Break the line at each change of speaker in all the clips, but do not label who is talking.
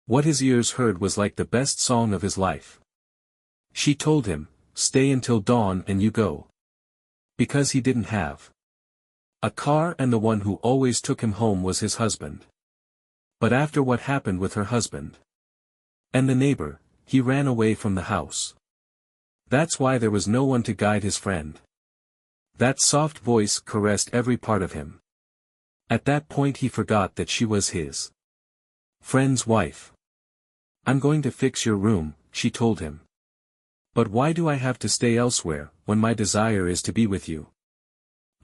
What his ears heard was like the best song of his life. She told him, "Stay until dawn and you go." Because he didn't have a car, and the one who always took him home was his husband. But after what happened with her husband and the neighbor, he ran away from the house. That's why there was no one to guide his friend. That soft voice caressed every part of him. At that point he forgot that she was his friend's wife. "I'm going to fix your room," she told him. "But why do I have to stay elsewhere, when my desire is to be with you?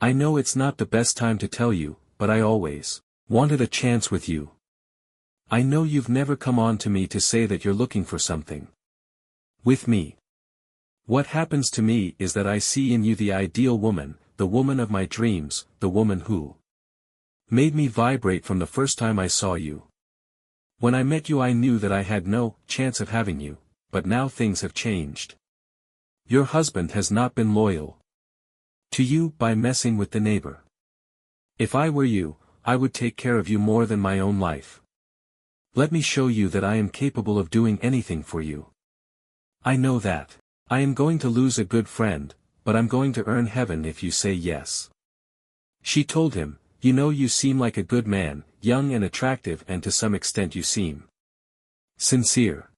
I know it's not the best time to tell you, but I always wanted a chance with you. I know you've never come on to me to say that you're looking for something with me. What happens to me is that I see in you the ideal woman, the woman of my dreams, the woman who made me vibrate from the first time I saw you. When I met you I knew that I had no chance of having you, but now things have changed. Your husband has not been loyal to you by messing with the neighbor. If I were you, I would take care of you more than my own life. Let me show you that I am capable of doing anything for you. I know that I am going to lose a good friend, but I'm going to earn heaven if you say yes." She told him, "You know, you seem like a good man, young and attractive, and to some extent you seem sincere.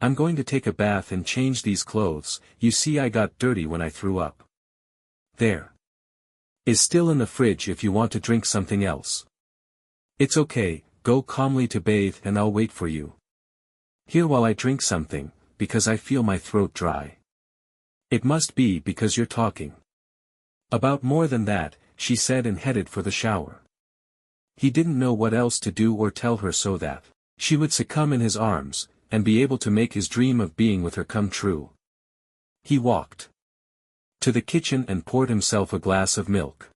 I'm going to take a bath and change these clothes. You see, I got dirty when I threw up. There is still in the fridge if you want to drink something else. It's okay, go calmly to bathe and I'll wait for you here while I drink something, because I feel my throat dry." "It must be because you're talking about more than that," she said, and headed for the shower. He didn't know what else to do or tell her so that she would succumb in his arms, and be able to make his dream of being with her come true. He walked to the kitchen and poured himself a glass of milk.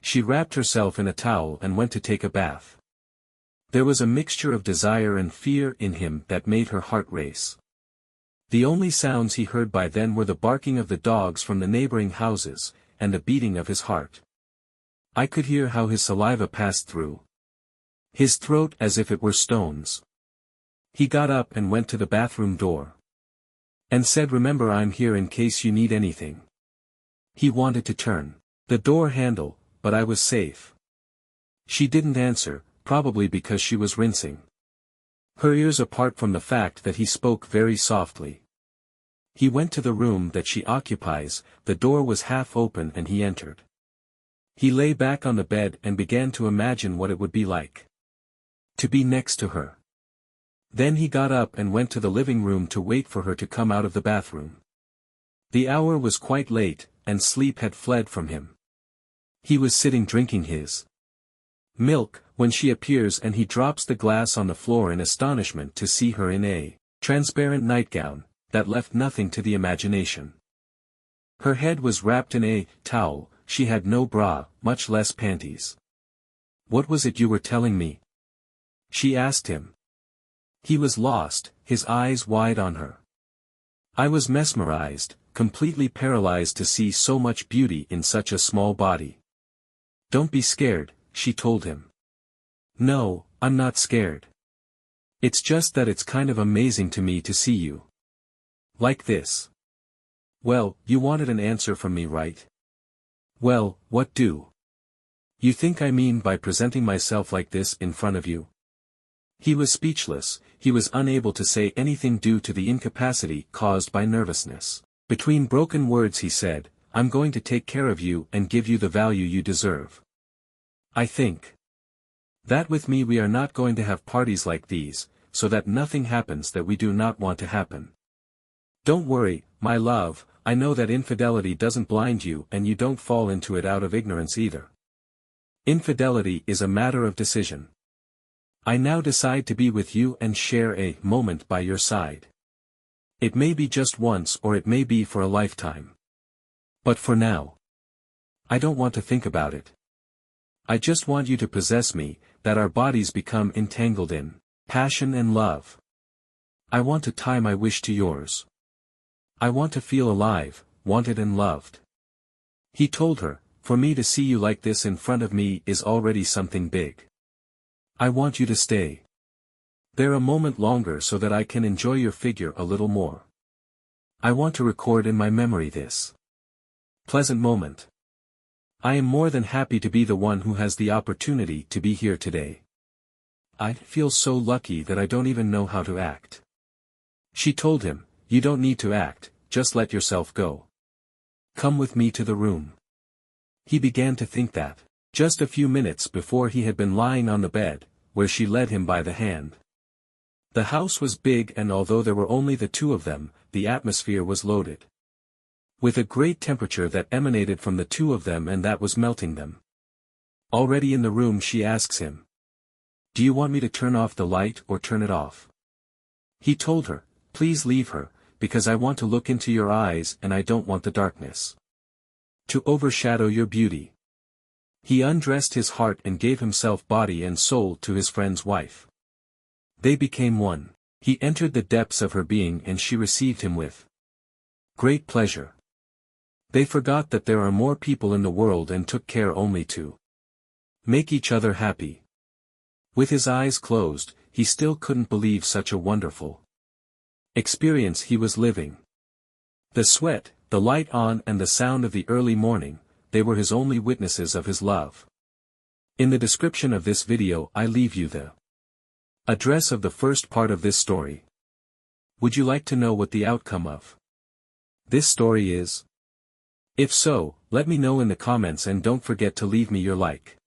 She wrapped herself in a towel and went to take a bath. There was a mixture of desire and fear in him that made her heart race. The only sounds he heard by then were the barking of the dogs from the neighboring houses, and the beating of his heart. I could hear how his saliva passed through his throat as if it were stones. He got up and went to the bathroom door and said, "Remember, I'm here in case you need anything." He wanted to turn the door handle, but I was safe. She didn't answer, probably because she was rinsing her ears apart from the fact that he spoke very softly. He went to the room that she occupies, the door was half open and he entered. He lay back on the bed and began to imagine what it would be like to be next to her. Then he got up and went to the living room to wait for her to come out of the bathroom. The hour was quite late, and sleep had fled from him. He was sitting drinking his milk, when she appears, and he drops the glass on the floor in astonishment to see her in a transparent nightgown that left nothing to the imagination. Her head was wrapped in a towel, she had no bra, much less panties. "What was it you were telling me?" she asked him. He was lost, his eyes wide on her. "I was mesmerized, completely paralyzed to see so much beauty in such a small body." "Don't be scared," she told him. "No, I'm not scared. It's just that it's kind of amazing to me to see you like this." "Well, you wanted an answer from me, right?" "Well, what do you think I mean by presenting myself like this in front of you?" He was speechless, he was unable to say anything due to the incapacity caused by nervousness. Between broken words he said, "I'm going to take care of you and give you the value you deserve. I think that with me we are not going to have parties like these, so that nothing happens that we do not want to happen. Don't worry, my love, I know that infidelity doesn't blind you and you don't fall into it out of ignorance either. Infidelity is a matter of decision. I now decide to be with you and share a moment by your side. It may be just once or it may be for a lifetime. But for now, I don't want to think about it. I just want you to possess me, that our bodies become entangled in passion and love. I want to tie my wish to yours. I want to feel alive, wanted and loved." He told her, "For me to see you like this in front of me is already something big. I want you to stay There a moment longer so that I can enjoy your figure a little more. I want to record in my memory this pleasant moment. I am more than happy to be the one who has the opportunity to be here today. I feel so lucky that I don't even know how to act. She told him, you don't need to act, just let yourself go. Come with me to the room. He began to think that, just a few minutes before he had been lying on the bed, where she led him by the hand. The house was big, and although there were only the two of them, the atmosphere was loaded with a great temperature that emanated from the two of them, and that was melting them. Already in the room, she asks him, do you want me to turn off the light or turn it off? He told her, please leave her, because I want to look into your eyes and I don't want the darkness to overshadow your beauty. He undressed his heart and gave himself body and soul to his friend's wife. They became one. He entered the depths of her being and she received him with great pleasure. They forgot that there are more people in the world and took care only to make each other happy. With his eyes closed, he still couldn't believe such a wonderful experience he was living. The sweat, the light on, and the sound of the early morning, they were his only witnesses of his love. In the description of this video I leave you the address of the first part of this story. Would you like to know what the outcome of this story is? If so, let me know in the comments and don't forget to leave me your like.